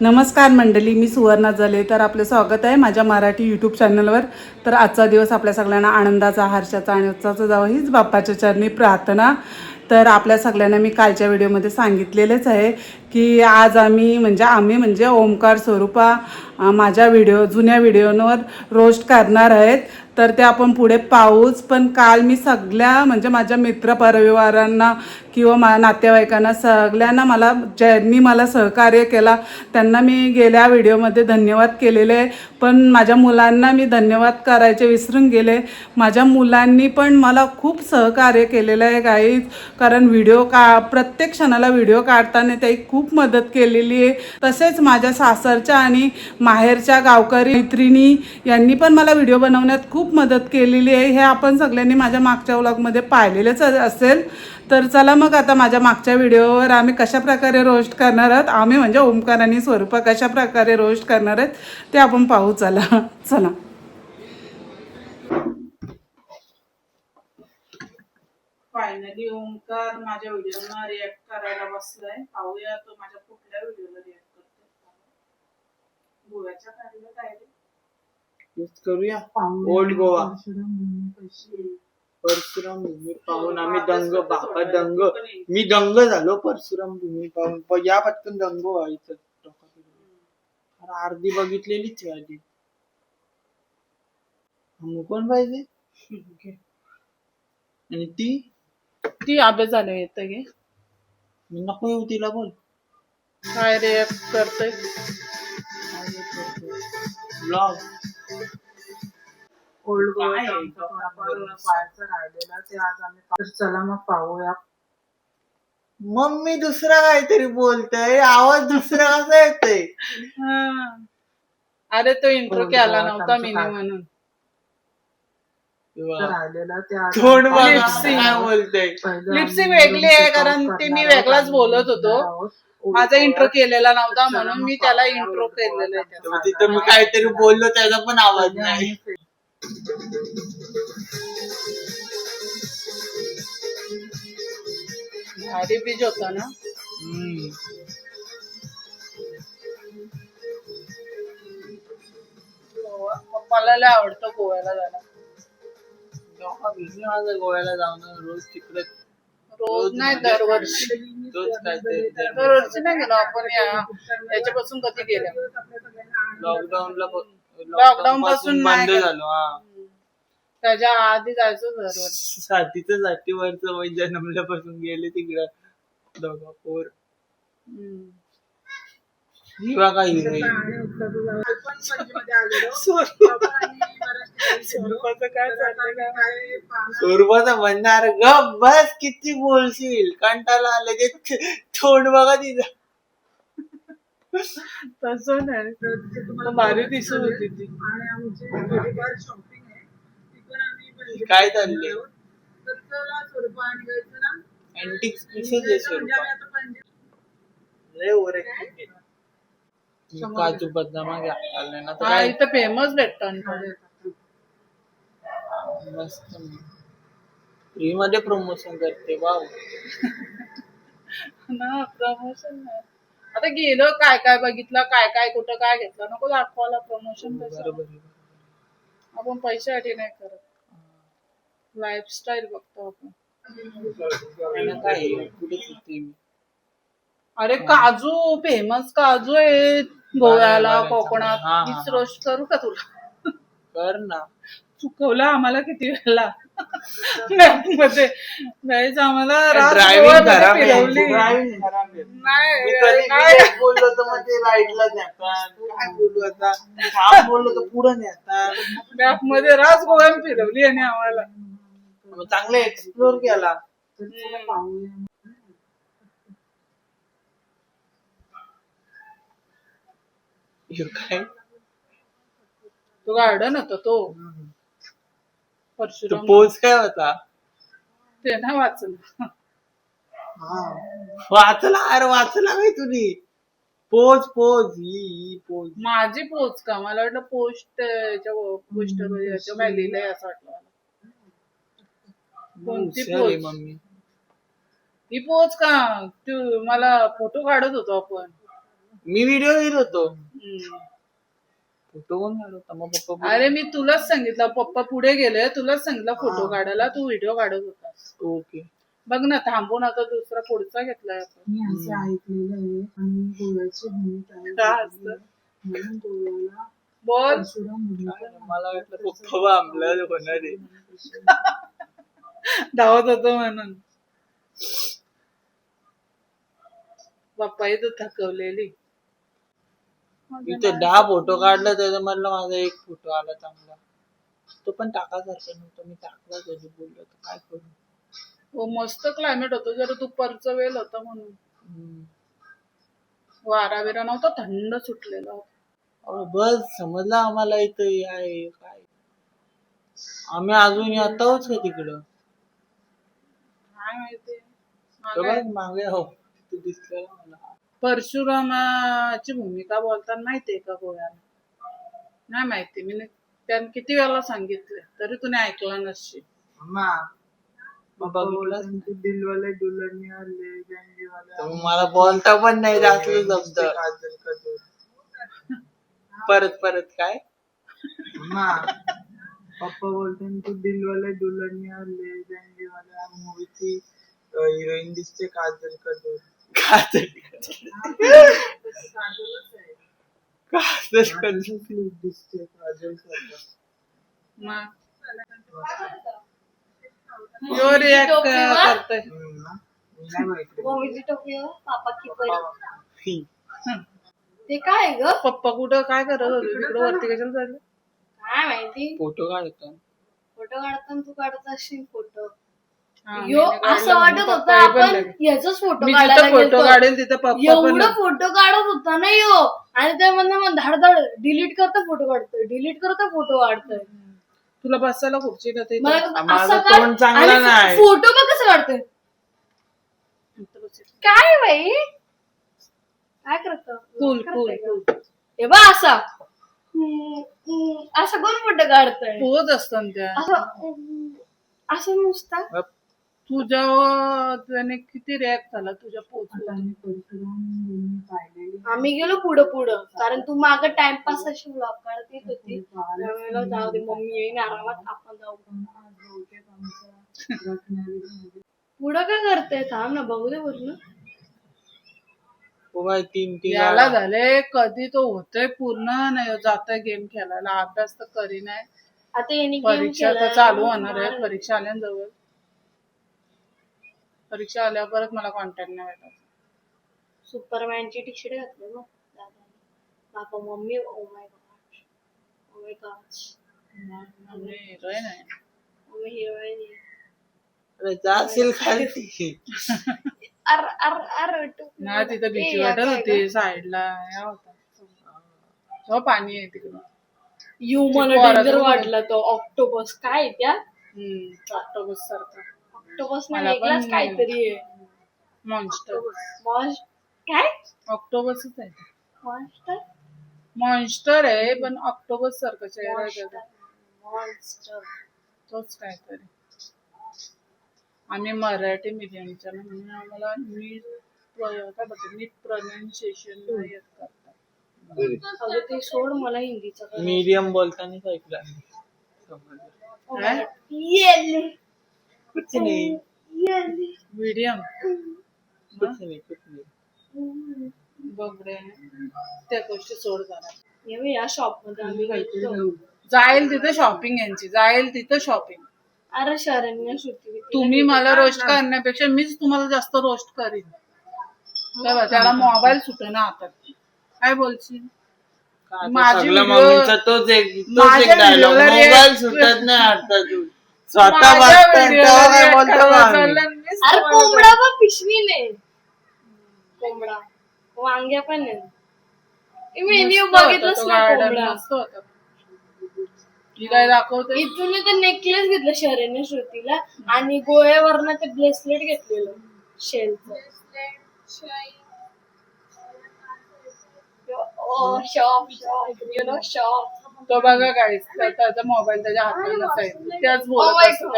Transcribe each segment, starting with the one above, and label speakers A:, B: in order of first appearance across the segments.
A: नमस्कार मंडळी, मी सुवर्णा जले. तर आपलं स्वागत आहे माझ्या मराठी यूट्यूब चॅनलवर. तर आजचा दिवस आपल्या सगळ्यांना आनंदाचा, हर्षाचा आणि उत्साहाचा जावं हीच बाप्पाच्या चरणी प्रार्थना. तर आपल्या सगळ्यांना मी कालच्या व्हिडिओमध्ये सांगितलेलेच आहे की आज आम्ही म्हणजे ओमकार स्वरूपा माझ्या जुन्या व्हिडिओवर रोस्ट करणार आहेत. तर ते आपण पुढे पाहूच. पण काल मी सगळ्या म्हणजे माझ्या मित्रपरिवारांना किंवा नातेवाईकांना सगळ्यांना ज्यांनी मला सहकार्य केला त्यांना मी गेल्या व्हिडिओमध्ये धन्यवाद केलेले आहे. पण माझ्या मुलांना मी धन्यवाद करायचे विसरून गेले. माझ्या मुलांनी पण मला खूप सहकार्य केलेलं आहे गाईज. कारण प्रत्येक क्षणाला व्हिडिओ काढताना त्याही खूप मदत केलेली आहे. तसेच माझ्या सासरच्या आणि माहेरच्या गावकरी मैत्रिणी यांनी पण मला व्हिडिओ बनवण्यात खूप मदत केलेली आहे. हे आपण सगळ्यांनी माझ्या मागच्या व्लॉगमध्ये पाहिलेलंच असेल. तर चला मग आता माझ्या मागच्या व्हिडिओवर आम्ही कशा प्रकारे रोस्ट करणार आहोत, आम्ही म्हणजे ओमकार आणि स्वरूपा कशा प्रकारे रोस्ट करणार आहेत ते आपण पाहू. चला. फायनली ओमकार माझ्या व्हिडिओला रिॲक्ट करायला बसलाय. पाहूया तो माझ्या कुठल्या व्हिडिओला रिॲक्ट करतो. गोव्याच्या काढलं काय
B: करूया ओल्ड गोवा परशुराम भूमी पाहून आम्ही दंग बापा दंग मी दंग झालो. परशुराम भूमी पाहून या पटकन दंग व्हायचं. अर्धी बघितलेलीच आहे आधी. कोण पाहिजे आणि ती
A: अभ्यास झालं येतं गे.
B: नको येऊ तिला. बोल
A: काय रिॲक्ट करतोय
B: ब्लॉग
A: ओल्ड गोवा पाहायचं राहिलेला ते आज आम्ही. चला मग पाहूया.
B: मम्मी दुसरा काहीतरी बोलतय. आवाज दुसरा कसा येतोय.
A: अरे तो इंट्रो केला नव्हता मी म्हणून
B: तोंड काय बोलतय.
A: लिपसिंग वेगळी आहे कारण ते मी वेगळाच बोलत होतो. माझा इंट्रो केलेला नव्हता म्हणून मी त्याला इंट्रो केलेला आहे.
B: तिथं मी काहीतरी बोललो त्याचा पण आवाज नाही.
A: भारी बीज होता ना. पप्पाला लय आवडतं गोव्याला जायला.
B: गोव्याला जाऊन रोज तिकडे.
A: रोज नाही, दरवर्षी. दरवर्षी नाही गेलो आपण. याच्यापासून कधी गेलो. लॉकडाऊन पासून
B: बंद झालो.
A: त्याच्या आधी जायचो दरवर्षी.
B: साठीवरच वय जन्मल्यापासून गेले तिकडं दोघा पोर. बघा स्वरूपाचं म्हणणार ग बस किती बोलशील कंटाळा आलं ते तोंड बघा तिचं.
A: तसं नाही, भारी दिसत होती ती.
B: काय चाललंय. अँटिक्स पीसेस आहे स्वरूपा. लय ओव्हर ऍक्टिंग केली. काजू बदाम घ्यायला ना तर
A: इथं फेमस भेटत.
B: मस्त फ्री मध्ये प्रमोशन करते. वाव
A: ना प्रमोशन नाही. आता गेलो काय काय बघितलं, काय काय कुठं काय घेतलं, नको दाखवायला प्रमोशन.
B: बरोबर.
A: आपण पैशासाठी नाही करत, लाईफस्टाईल बघतो आपण.
B: काय कुठे सुट्टी मी.
A: अरे काजू फेमस काजू आहे गोव्याला, कोकणात. हीच रोस्ट करू का तुला?
B: कर ना.
A: चुकवलं आम्हाला किती वेळेला मॅप मध्ये जायच आम्हाला.
B: ड्रायव्हिंग खराब नाही बोललो तर मग ते राईटला नेतात. काय बोलू आता. थांब बोललो तर पुढे नेतात.
A: मॅप मध्ये राज गोव्यात फिरवली आणि आम्हाला
B: चांगलं एक्सप्लोर केला. काय
A: तो गार्डन होता तो परशुराम.
B: पोज काय होता
A: ते ना वाचलं.
B: वाचला नाही तुम्ही. पोज ही पोज
A: माझी पोच का? मला वाटलं पोस्ट पोस्टर काय लिहिलंय असं वाटलं मला. कोणती पोच?
B: मम्मी
A: ही पोच का? तू मला फोटो काढत होतो आपण.
B: मी व्हिडिओ घेत होतो. फोटो कोण काढत होता? मग पप्पा पुढे.
A: अरे मी तुलाच सांगितलं, पप्पा पुढे गेले, तुलाच सांगितलं फोटो काढायला, तू व्हिडिओ काढत होतास.
B: ओके.
A: बघ ना, थांबून आता दुसरा पुढचा घेतलाय आपण.
C: मी असं ऐकलेलं आहे आणि गोव्याची भूमी काय
A: काय असतं?
C: म्हणून गोव्याला
A: बोल.
C: परशुराम भूमी
B: मला वाटलं पप्पा आपल्याला होणार आहे.
A: धावत होतो म्हणून. पप्पाही तर थकवलेली.
B: तिथे 10 फोटो काढला त्याच्यामधला माझा एक फोटो आला चांगला. तो पण टाकासारखा नव्हता. मी टाकला तरी बोललो तर काय करू.
A: हो मस्त क्लायमेट होतं, जरा दुपारचा वेळ होता म्हणून.
B: हम्म.
A: वारा बिरा नव्हता, थंड सुटलेला होता.
B: अहो, बस समजलं आम्हाला इथं हे आहे काय. आम्ही अजून येत आहोत का तिकडं?
A: काय माहिती.
B: तो बघ मागे हो तू दिसलेला मला.
A: परशुरामाची भूमिका बोलताना माहितीये का गोव्याला? नाही माहिती. मी त्यानं किती वेळा सांगितलं तरी तुम्ही ऐकला नसशील.
B: मग बघितलं
C: तू दिलवाले दुल्हनिया ले जाएंगे वाले
B: तर मला बोलता पण नाही जात शब्द.
C: काजल का जोर.
B: परत परत काय
C: पप्पा बोलते हैं तू दिलवाले दुल्हनिया ले जाएंगे वाले मूवीची हिरोईन दिसते काजल का जोर.
B: काजल
C: दिसते काजल सारखं.
A: मग यो रिॲक्ट करतोय.
C: नाही माहिती.
D: मम्मीची टोपी हो, पापा की परी.
B: ही.
D: ते काय आहे ग?
A: पप्पा कुठं काय करत होते तिकडे वरती कशाला चालले?
D: काय माहिती.
B: फोटो काढतो.
D: फोटो काढताना तू काढत असशील फोटो.
A: हा,
D: यो
A: मी काढला
D: असं
A: म्हणून
D: वाटत होतं
A: पप्पाही पण
D: आपण
A: लगेच.
D: याचाच फोटो
A: मी
D: काढायला
A: जिथं फोटो
D: गेलतो.
A: काढेल तिथं पप्पा पण
D: एवढं
A: लगेच.
D: फोटो काढत होता ना यो, आणि त्यामधनं मग धाडधाड डिलीट करता फोटो काढतोय, डिलीट करता फोटो काढतोय.
A: तुला बसायला खुर्ची का ते?
D: मला
B: माझं
D: असं
B: तोंड चांगलं
D: आणि
B: नाही.
D: फोटो बघ कसं काढतोय. काय बाई काय करतो
A: कूल.
D: हे बा असा असा कोण फोटो काढतोय
A: तूच असतं त्या.
D: असं नुसता.
A: तुझ्या त्याने किती रिॲक्ट झाला तुझ्या पोचून.
C: आणि परशुराम भूमी पाहिलेली
D: आम्ही गेलो पुढं कारण तू माग टाइमपास अशी ब्लॉग काढत येत होती. त्यावेळेला जाऊ दे मम्मी येईन आरामात आपण जाऊ.
C: आज बहुतेक आमच्या रत्नागिरीमध्ये
D: पुढं काय करते थांब ना बघू दे पूर्ण.
B: हो बाई, 3
A: याला झाले कधी तो होतोय पूर्ण नाही जातोय गेम खेळायला. अभ्यास तर करी नाही.
D: आता यांनी गेम
A: परीक्षा तर चालू होणार आहे. परीक्षा आल्याजवळ. परीक्षा आल्या परत मला कॉन्टॅक्ट नाही भेटत.
D: सुपरमॅनची टी शर्ट घातली मग दादाने. बापा mummy oh my god
A: heroine आहे.
D: Mummy heroine.
B: अरे जाशील खाली.
D: अर अर अर
A: ना तिथं भीती वाटत होती. साईडला या होता. हो पाणी आहे तिकडं.
D: यू मला डेंजर वाटला तो ऑक्टोपस. काय आहे त्या
A: ऑक्टोबस सारखा.
D: ऑक्टोपस ना
A: मला पण
D: वेगळाच काहीतरी आहे.
A: मॉन्स्टर.
D: काय
A: ऑक्टोबसच आहे.
D: मॉन्स्टर.
A: मॉन्स्टर आहे पण ऑक्टोबस सारखा चेहरा आहे त्याचा.
D: मॉन्स्टर.
A: तोच काहीतरी. आम्ही मराठी मीडियमच्या ना म्हणून आम्हाला नीट प्रोनाउन्सिएशन नाही येत करता.
D: अगं ते सोड मला हिंदीचं काय.
B: मीडियम बोलताना ऐकलं.
A: काय?
D: येली
B: कुछ नाही.
D: येली.
A: मीडियम
B: कुछ नाही.
A: बघडे त्या गोष्टी सोड जाणार.
D: या शॉप मध्ये आम्ही गेलो.
A: जाईल तिथे शॉपिंग यांची. जाईल तिथं शॉपिंग.
D: अरे शरण्य श्रुती
A: तुम्ही मला रोस्ट करण्यापेक्षा मीच तुम्हाला जास्त रोस्ट करीन. तेव्हा त्याला मोबाईल सुटे ना हातात. काय बोलशील? माझी
B: मम्मीचा तोच एक
A: माझ्या
B: डायलॉग.
A: व्हिडिओला
B: मोबाईल सुटत नाही आता तू स्वतः बघता तेव्हा काय बोलतो आम्ही.
D: अरे कोंबडा पण पिशवीने. कोंबडा वांग्या पण नाही. मेन्यू बघितलंच ना कोंबडा.
A: काय दाखवते.
D: इथून ते नेकलेस घेतलं शरण्य श्रुतीला आणि गोव्यावरनं ते ब्रेसलेट घेतलेलं शेलचं. शॉप
A: तो बघा गाईस त्याचा मोबाईल त्याच्या हातात नसायचं. त्याच बोलत असतो.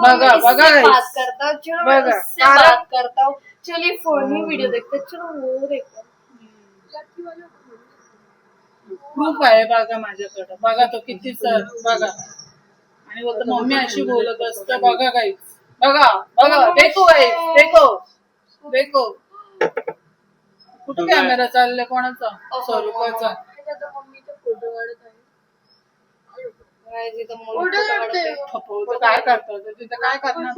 A: बघा बघा
D: बात करता चलो
A: बघा.
D: इससे बात करता हूँ. चलिए फोन में वीडियो देखते चलो वो देखते.
A: प्रूफ आहे बघा माझ्याकडं. बघा तो किती सर बघा. आणि बोलतो मम्मी अशी बोलत असतं. बघा काही बघा बघा देखो काही देखो देखो. कुठे कॅमेरा चालले कोणाचा? स्वरूपाचा. खपवतो काय करतो तिथं काय करणार?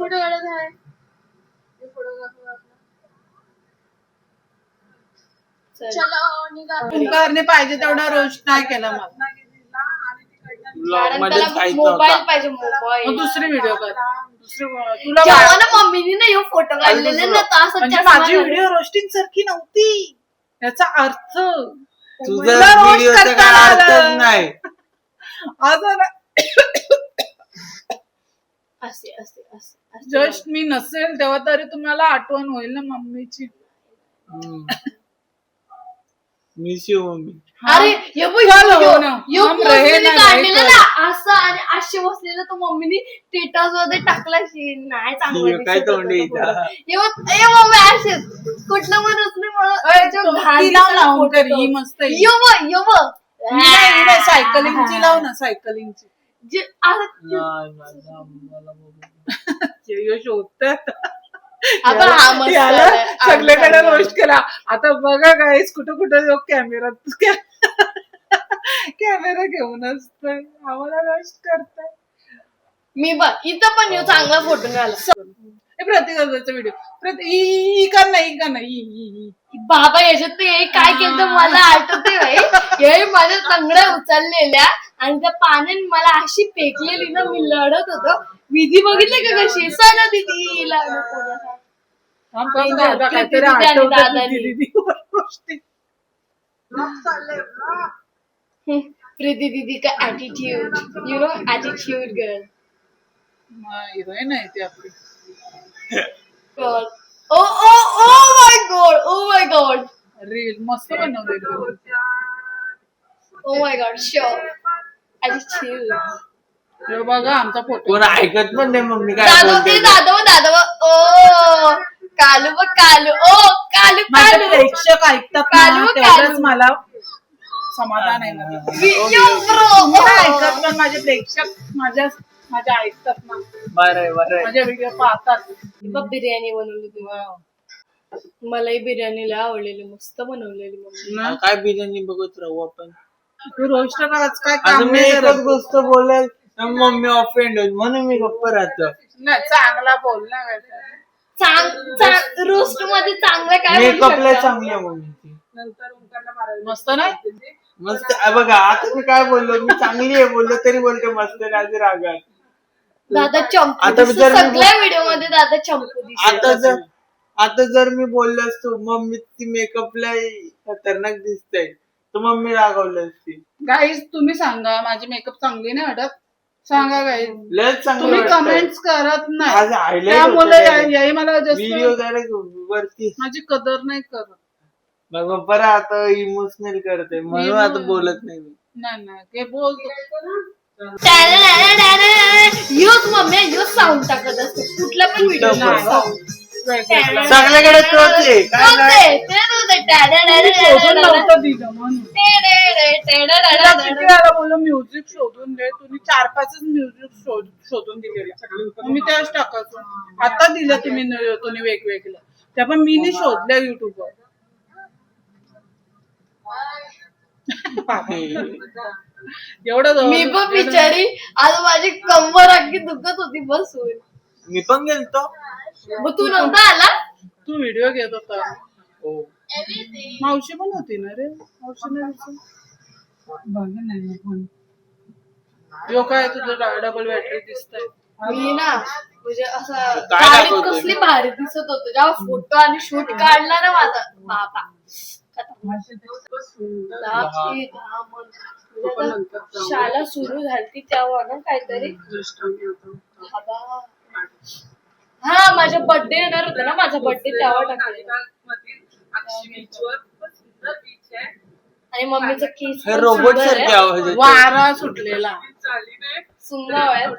A: ओंकारने पाहिजे तेवढा रोस्ट नाही केला मला.
B: ब्लॉग मध्ये काहीच
D: मोबाईल
B: नव्हता.
D: पाहिजे मोबाईल.
A: मग दुसरी व्हिडिओ कर. तुला
D: जेव्हा ना मम्मीने ना हे फोटो काढलेले ना तर असं
A: म्हणजे
D: चष्मा
A: माझी
D: घालून.
A: व्हिडिओ रोस्टिंग सारखी नव्हती याचा अर्थ.
B: तुझा
A: तुला roast
B: व्हिडिओचा
A: करता
B: काय
A: आलं.
B: अर्थच नाही.
A: असं ना
D: असे असे असे
A: जस्ट मी नसेल तेव्हा तरी तुम्हाला आठवण होईल ना मम्मीची.
B: Miss you mummy.
D: अरे ये बघ,
A: चल हो
D: यो-
A: ना.
D: यो
A: हम
D: post
A: रहे
D: मध्ये
A: ना
D: काढलेलं
A: रहे
D: ना असं आणि असे बसलेलं तो मम्मीने स्टेटस मध्ये टाकला नाही चांगलं
B: यो काय
D: दिसत होतं
B: तोंडी
D: तो
B: इथं.
D: photo. ए मम्मी असेच कुठलं पण उचलून मला जो घाण
A: ती लाव ना
D: दिसला
A: ओंकार,
D: photo.
A: ही मस्त आहे.
D: यो बघ.
A: ही नाही सायकलिंगची लाव ना सायकलिंगची.
D: जे असं
B: नाही, मला बघू.
A: यो शोधतात.
D: आपण हा मस्त
A: याला
D: आलाय.
A: सगळीकडे
D: आमचा
A: रोस्ट केला. आता बघा गाईस कुठं कुठं जो कॅमेरा कॅमेरा घेऊन असतोय आम्हाला रोस्ट करताय.
D: मी बघ इथं पण यो चांगला फोटो आला.
A: प्रतिकाचा व्हिडिओ ही कर नाही
D: बाबा याच्यात ते हे काय केलं तर मला आठवते भाई हे माझ्या तंगड्या उचललेल्या आणि त्या पाण्याने मला अशी फेकलेली ना मी लढत होतो. विधी बघितलं का कशी सणा दिदी
A: काहीतरी
D: आणि
A: आठवतं
D: दादानी.
A: दीदीवर गोष्टी.
D: प्रीती दीदी का attitude you know attitude girl.
A: Heroine आहे ती आपली.
D: ओ ओ ओ माय गॉड
A: रील मस्त बनवलेली.
D: ओ माय गॉड श्योर ऍटिट्यूड.
A: हे बघा आमचा फोटो.
B: कोण ऐकत पण नाही मम्मी काय
D: दादव
B: बोलते.
D: ते दादव ओ कालू बघ कालू ओ कालू
A: माझे
D: कालू
A: प्रेक्षक ऐकतात
D: कालू,
A: ना तेवढंच
D: कालू.
A: मला समाधान आहे माझं.
D: यो ब्रो
A: मी नाही ऐकत पण माझे प्रेक्षक माझ्या ऐकतात ना.
B: बरं बरं.
A: माझे व्हिडिओ पाहतात.
D: बघ बिर्याणी बनवली तुम्ही. मलाही बिर्याणी लय आवडलेली मस्त बनवलेली मम्मी.
A: ना?
B: काय बिर्याणी बघत राहू आपण.
A: तू रोस्ट करायचं काय
B: आता
A: काम
B: मी
A: नाही
B: एकच
A: करत.
B: गोष्ट बोलेल तर मम्मी ऑफेंड होईल म्हणून मी गप्प राहतो.
A: नाही चांगला बोल ना
D: रोस्ट मध्ये चांगलं काय बोलू
B: मेकअपला
D: शकता?
B: चांगली आहे मम्मीची.
A: मस्त नाही.
B: मस्त बघा आता मी काय बोललो मी चांगली आहे बोललो तरी बोलते मस्त राजी रागात.
D: दादा चंपू
B: आता
D: दिसतो
B: जर मी
D: सगळ्या व्हिडिओ मध्ये दादा चंपू दिसतो.
B: आता जर मी बोललो असतो मम्मी ती मेकअपला खतरनाक दिसते तर मम्मी रागवली असती.
A: गाईज तुम्ही सांगा माझी मेकअप चांगली नाही वाटत. सांगा गाईज.
B: लयच चांगली
A: तुम्ही
B: वाटतं.
A: कमेंट्स करत
B: आज
A: नाही
B: highlight
A: त्यामुळे
B: होतं direct.
A: याही मला
B: व्हिडिओ
A: जास्त
B: डायरेक्ट वरती
A: माझी कदर नाही करत.
B: मग बरं आता इमोशनल करते म्हणून आता बोलत नाही मी.
A: नाही हे बोलतो.
D: योच मम्मी योच साऊंड टाकत असतो कुठला पण व्हिडिओ
B: कुठलं
A: वेगळं.
B: सगळ्याकडे तोच आहे काय नाही.
A: मी शोधून नव्हतं दिलं म्हणून. तुला किती वेळा बोललो म्युझिक शोधून दे. तुम्ही 4-5 म्युझिक शोधून दिलेले मी त्याच टाकायचो. आता दिलं तुम्ही वेगवेगळं त्या पण मी नाही शोधल्या युट्यूबवर. एवढं
D: मी पण बिचारी आज माझी कंबर अगदी दुखत होती बसून.
B: मी पण गेलतो.
D: मग तू नव्हता आला.
A: तू व्हिडिओ घेत होता.
B: हो.
A: मावशी पण होती ना रे. मावशी नाही बघ नाही पण यो काय तुझं डबल बॅटरी दिसतंय.
D: मी ना म्हणजे असं
B: काय
D: गाडीत
B: दाखवतोय?
D: कसली भारी दिसत होत जेव्हा फोटो आणि शूट काढला ना माझा बाबा. शाळा सुरू झाली तेव्हा ना काहीतरी बाबा. हा माझा बर्थडे येणार होता ना माझा बर्थडे तेव्हा टाकलेला. आणि मम्मीचं केस
B: हे रोबोट सारखे आवाज येतोय.
A: वारा सुटलेला.
D: सुंदर आहेत.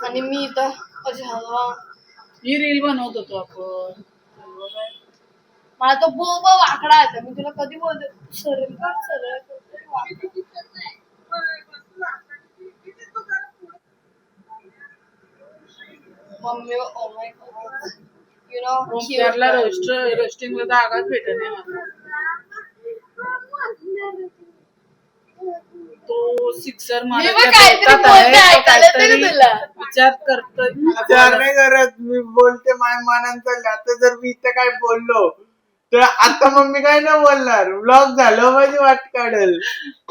D: आणि मी इथं
A: ही रील बनवत होतो आपण.
D: मला तो बोबा वाकडा येतो. मी तुला कधी बोलते सरळ कर, सरळ कर. वाकडा. Mummy oh my god, you know
A: ओमकारला रोस्टिंगला तर आगाच भेटत नाही मला. तो सिक्सर
D: मी पण काहीतरी बोलते, ऐकायला तरी तुला.
A: विचार करतोय.
C: विचार नाही करत मी, बोलते माय मानान चालले. आता जर मी इथं काय बोललो तर आता मम्मी काय नाही बोलणार, ब्लॉग झालं माझी वाट काढेल.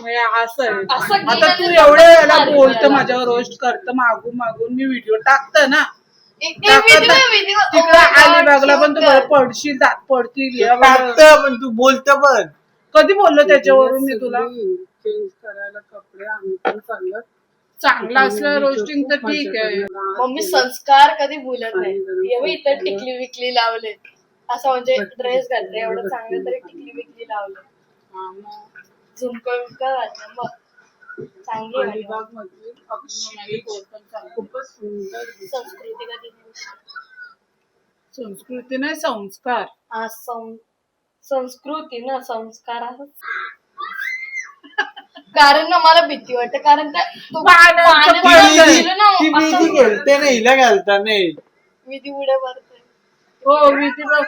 A: म्हणजे असं आहे.
D: असं
A: आता
D: केलं
A: तू
D: तर
A: एवढं याला
D: चालेल
A: बोलतं,
D: मला.
A: माझ्यावर रोस्ट करतं, मागून मागून मी व्हिडिओ टाकतं ना.
D: तिकडे
A: अलिबागला पण तू बरं पडशील, दात पडतील.
C: टाकतं पण तू बोलतं पण.
A: कधी बोललो त्याच्यावरून मी तुला?
C: चेंज करायला कपडे आम्ही पण चाललं.
A: चांगला असलं रोस्टिंग तर ठीक आहे.
D: मम्मी संस्कार कधी भुलत नाही. एवढी इथं टिकली विकली लावले, असं म्हणजे ड्रेस घातले एवढं चांगलं तरी टिकली विकली लावले, झुमकं विमकं घातलं, मग चांगली आहे.
A: अलिबाग मधली अग्निमाली कोर्टन चांगलं. खूपच सुंदर दिसतं.
D: संस्कृती कधी
A: संस्कृती नाही, संस्कार.
D: हा संस्कृती ना, संस्कार आहे. कारण ना मला भीती वाटते, कारण त्या तो पाण्यात गेलं ना,
C: ती
D: असं
C: विधी खेळते ना, हिला घालता नाही.
D: विधी उड्या मारते.
A: हो विधी बघ,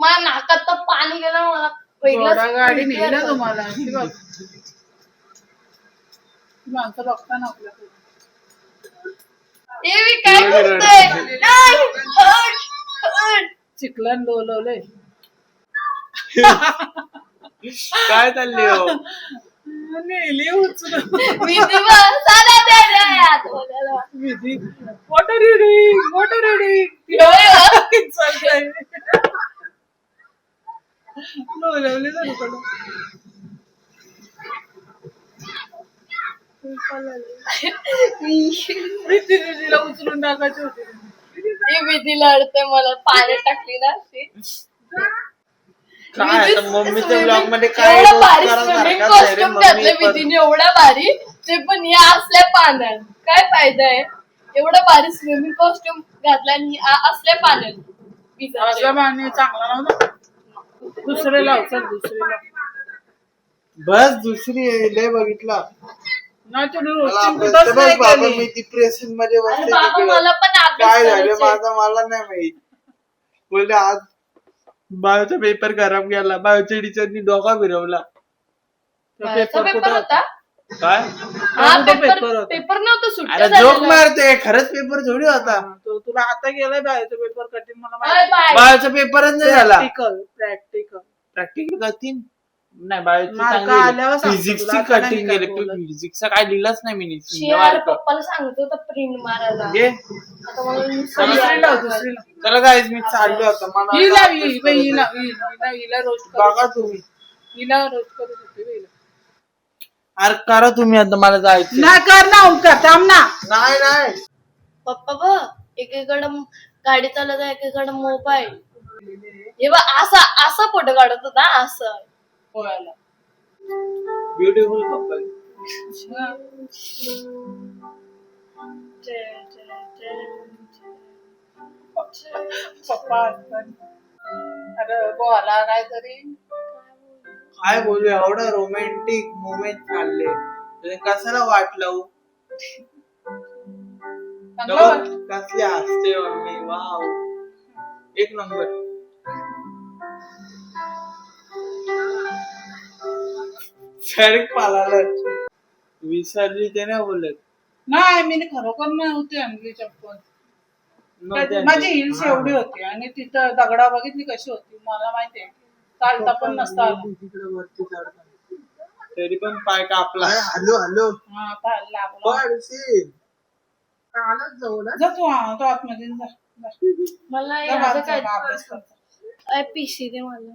D: मला नाकात तर पाणी गेलं, मला
A: घोडा गाडी
D: भीती
A: नेली ना
D: वाटते.
A: तुम्हाला. ती बघ, माणसं बघता ना आपल्याकडे.
D: हे मी काय करतोय? नाही, हट, हट.
A: चिखलन लोलवलंय.
C: काय चालली हो?
A: नेली उचलून.
D: विधी बघ, चला द्या, द्या, आत बोलायला.
A: विधी वॉटर रिडिंग, वॉटर रिडिंग चालतंय. लोलवली जर तुला. विधी दिदीला उचलून टाकायची होती.
D: ही विधीला अडतंय, मला पाण्यात टाकली ना अशी.
C: काय आता मम्मीच्या ब्लॉग मध्ये काय
D: एवढा
C: रोज
D: भारी
C: करायला
D: स्विमिंग
C: सारखाच आहे रे
D: कॉस्ट्युम
C: मम्मी
D: घातलं
C: पण.
D: विधीने, एवढा भारी, ते पण या असल्या पाण्यात. काय फायदा आहे? एवढा भारी स्विमिंग कॉस्ट्युम घातला आणि असल्या पाण्यात भिजायचं.
A: असं पाणी चांगला नव्हतं. दुसरे लाव, चल दुसरे लाव.
C: बस दुसरी आहे, लय बघितला.
A: नाही तुम्ही
C: मला
A: रोस्टिंग
C: आपण-
A: कुठंच
C: बस
A: नाही
C: बाबा
A: केली.
C: मी डिप्रेशन मध्ये
D: अरे
C: बसले
D: बाबा,
C: तिकडे.
D: मला पण अभ्यास
C: काय झालं
D: करायचा आहे.
C: मला नाही माहित. बोलले आज बायोचा पेपर खराब गेला, बायोच्या टीचरनी डोका फिरवला.
D: बाहेरचा पेपर होता.
C: काय
D: हा
A: कुठं
D: पेपर
A: पेपर होता?
D: पेपर नव्हतं, सुट्ट्या
C: अरे जोक
D: झालेल्या.
C: मारते, खरंच पेपर थोडी होता.
A: तुला आता गेलाय बाहेरचा पेपर कठीण मला
D: अरे
A: माहिती.
D: बाय.
C: बायोचा पेपरच नाही झाला.
A: प्रॅक्टिकल
C: प्रॅक्टिकल कठीण नाही, बायोची
A: मार्क आल्यावर सांगतो
C: फिजिक्सची
A: तुला, आता नाही
C: कठीण
A: काय
C: गेली.
A: बोलत.
C: फिजिक्सचा काय लिहिलाच नाही मी.
D: शियार पप्पाला सांगतो तर प्रिंट मारायला.
C: घे.
D: आता मला
A: दुसरी लाव, दुसरी लाव.
C: चला गाईज मी चाललो आता. मला
A: हिला
C: आता
A: हिला
C: अभ्यास करू
A: हिला
C: दे.
A: हिला हिला रोस्ट
C: बघा
A: करू.
C: तुम्ही.
A: हिला रोस्ट करू शकते हिला.
C: अरे करा तुम्ही, आता मला जायचं.
A: नाही कर ना ओमकार, थांब ना.
C: नाही नाही
D: पप्पा बघ, एकीकडे गाडी चालत आहे, एकीकडे मोबाईल. हे बघ, असा फोटो काढत होता, असं
A: पोळ्याला.
C: Beautiful couple.
A: पप्पा husband. अरे बोला काहीतरी.
C: काय बोलू, एवढं रोमॅन्टिक मोमेंट चालले, तर कशाला वाट लावू.
A: चांगलं वाट.
C: कसले हसते मम्मी, वाव एक नंबर. शरीक पालाला विसरली ते नाही बोलत.
A: नाही मी खरोखर नव्हती आणली चप्पल. माझी हिल्स एवढी होती आणि तिथं दगडा बघितली कशी होती, मला माहितीये. चालता पण नसता आला.
C: तरी पण पाय कापला. हॅलो हॅलो
A: हा पाय लागला. जा तू, हा तो आतमध्ये जा.
D: मला
A: जा
D: याचं
A: बाजूला,
D: काय
A: अभ्यास कर.
D: पीसी दे मला.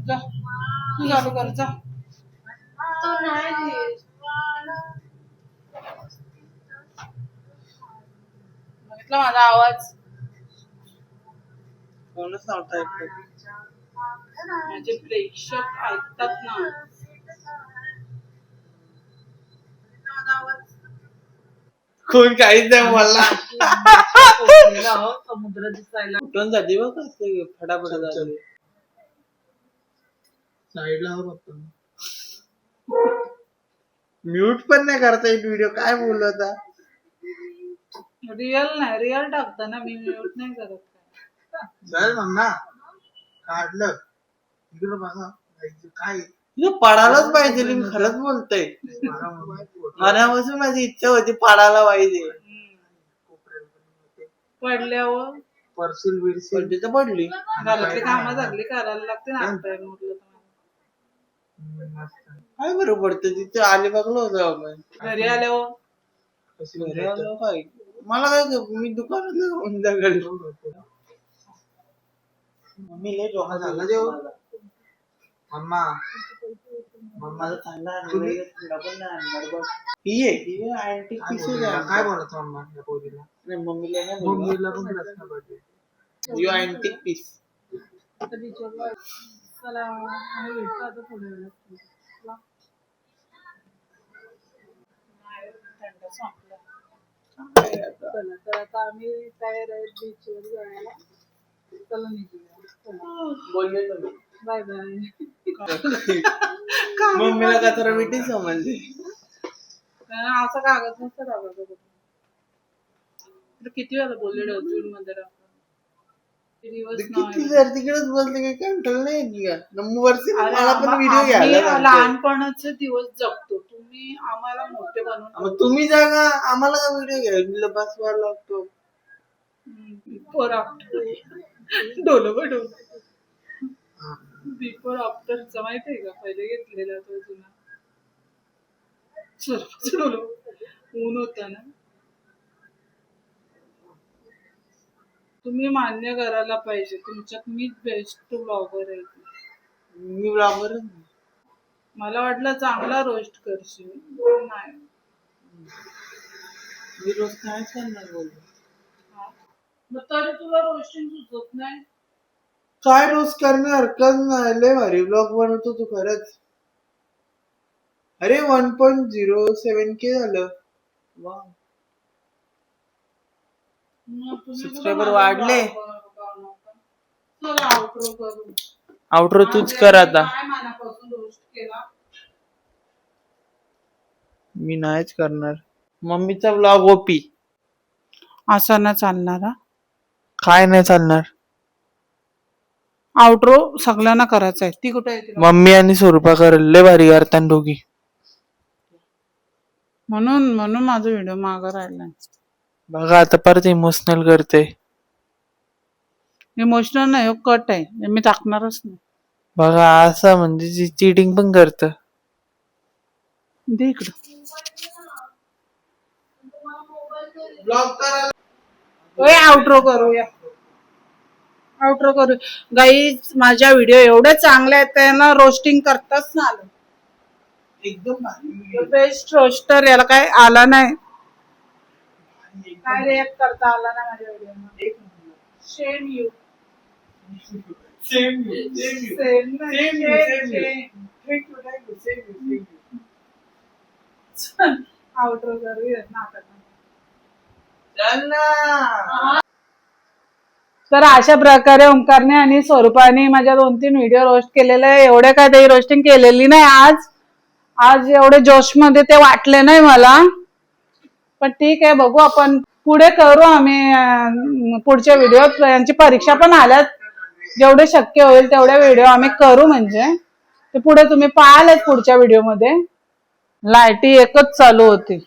A: जा तू चालू कर जा.
D: तो नाही देत.
A: बघितला माझा आवाज.
C: कोणच नव्हता ऐकत.
A: माझे प्रेक्षक ऐकतात ना.
C: कोण काहीच नाही बोलला.
A: समुद्र दिसायला.
B: कुठून जाते बघ कसं फटाफट जाते.
C: साईडला हो फक्त म्यूट पण नाही करता येत व्हिडिओ. काय बोललो आता?
A: रिअल नाही, रिअल टाकता ना मी, म्यूट नाही करत.
C: चल मम्मा काढलं इकडं बघा काय
B: तुला पडायलाच पाहिजे. मी खरंच बोलतोय. मनापासून माझी इच्छा होती पडायला पाहिजे.
A: पडल्यावर
C: पर्सिल बिरसिल
B: पडली तर पडली.
A: घरातली कामं झाली करायला लागते ना. आता म्हटलं तुम्हाला
B: काय बरं पडतं तिथे आले बघलो होतो आपण.
A: घरी आल्यावर
B: घरी आलो काय मला काय मी दुकानातलं जाऊन जागल. मम्मी लय डोका झाला जेव.
C: मम्मा
B: मला चांगला आणणार बघ. ही आहे अँटिक पीसेस आहे.
C: काय बोलत मम्मा या पोरीला?
B: नाही मम्मीला नाही
C: मम्मीला पण प्रश्न पडले.
B: You antique piece.
A: चला आम्ही भेटतो आता थोड्या वेळात. थंड संपला. चला तर आता आम्ही तयार आहे बीचवर जायला. चला निघूया.
B: बोलले तुम्ही
A: बाय बाय.
B: मम्मीला का तर मिठी समजली.
A: असं कागद नसतं कागद. किती वेळा बोलले डस्टबिन मध्ये टाकून. दिवस
B: किती जर तिकडेच बोलते काही कंट्रोल नाही की का नंबरचे मला पण व्हिडिओ घ्यायला
A: आम्ही लहानपणाचे दिवस जगतो. तुम्ही आम्हाला मोठे बनवून
B: मग तुम्ही जागा आम्हाला का व्हिडिओ घ्यायला बसवायला लागतो.
A: बिफोर आफ्टर डोलं बिफोर आफ्टरचा माहिती आहे का? पहिले घेतलेला तो जुना स्वरूपाचं डोलं. ऊन होता ना. तुम्ही मान्य करायला पाहिजे तुमच्यात मीच बेस्ट ब्लॉगर आहे.
B: मी ब्लॉगर
A: मला वाटलं चांगला रोस्ट करशील पण नाही.
B: मी रोज कायच करणार बोललो.
A: मग तरी तुला रोस्टिंग सुचत नाही.
B: काय रोज करणार हरकत नाही. लय भारी ब्लॉग बनवतो तू खरंच. अरे 1.07K झालं. वा सबस्क्रायबर वाढले.
A: चला आउटरो करू.
B: आउटरो तूच कर आता.
A: काय मनापासून रोस्ट केला.
B: मी नाहीच करणार. मम्मीचा ब्लॉग ओपी
A: असं ना चालणार.
B: काय नाही चालणार.
A: आउटरो सगळ्यांना करायचा आहे. ती कुठे आहे?
B: मम्मी आणि स्वरूपा करेल. लय भारी करतात दोघी.
A: म्हणून म्हणून माझा व्हिडिओ मागं राहिला.
B: बघा आता परत इमोशनल करते.
A: इमोशनल नाही कट आहे. मी टाकणारच नाही.
B: बघा असं म्हणजे चिटिंग पण करत.
A: दे इकडं. आउटरो करूया. आउटरो करू. गाईज माझ्या व्हिडिओ एवढे चांगले आहेत त्यांना रोस्टिंग करताच ना आलं.
B: एकदम
A: बेस्ट रोस्टर याला काय आला नाही. काय रिॲक्ट करता आला ना माझ्या व्हिडिओ. शेम यू.
B: सेम
A: आउटरो करूया नाटक. तर अशा प्रकारे ओंकारने आणि स्वरूपाने माझ्या 2-3 व्हिडिओ रोस्ट केलेले आहे. एवढे काय ते रोस्टिंग केलेली नाही आज एवढे जोश मध्ये ते वाटले नाही मला. पण ठीक आहे बघू आपण पुढे करू. आम्ही पुढच्या व्हिडिओत यांची परीक्षा पण आल्यात. जेवढे शक्य होईल तेवढे व्हिडिओ आम्ही करू. म्हणजे ते पुढे तुम्ही पाहालच पुढच्या व्हिडिओ मध्ये. लाईटी एकच चालू होती.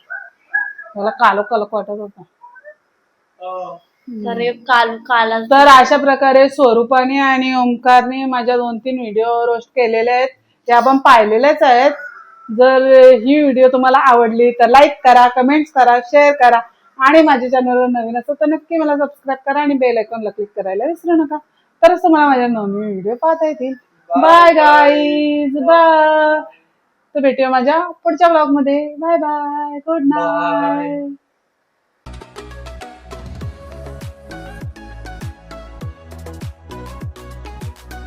A: मला कालोख वाटत होता. तर अशा प्रकारे स्वरूपाने आणि ओंकारने माझ्या 2-3 व्हिडिओ रोस्ट केलेले आहेत. ते आपण पाहिलेलेच आहेत. जर ही व्हिडिओ तुम्हाला आवडली तर लाईक करा, कमेंट्स करा, शेअर करा आणि माझ्या चॅनलवर नवीन असेल तर नक्की मला सबस्क्राईब करा आणि बेल आयकॉनला क्लिक करायला विसरू नका. तरच तुम्हाला माझ्या नवीन व्हिडिओ पाहता येतील. Bye guys bye. तर भेटूया माझ्या पुढच्या ब्लॉग मध्ये. Bye bye. Good night.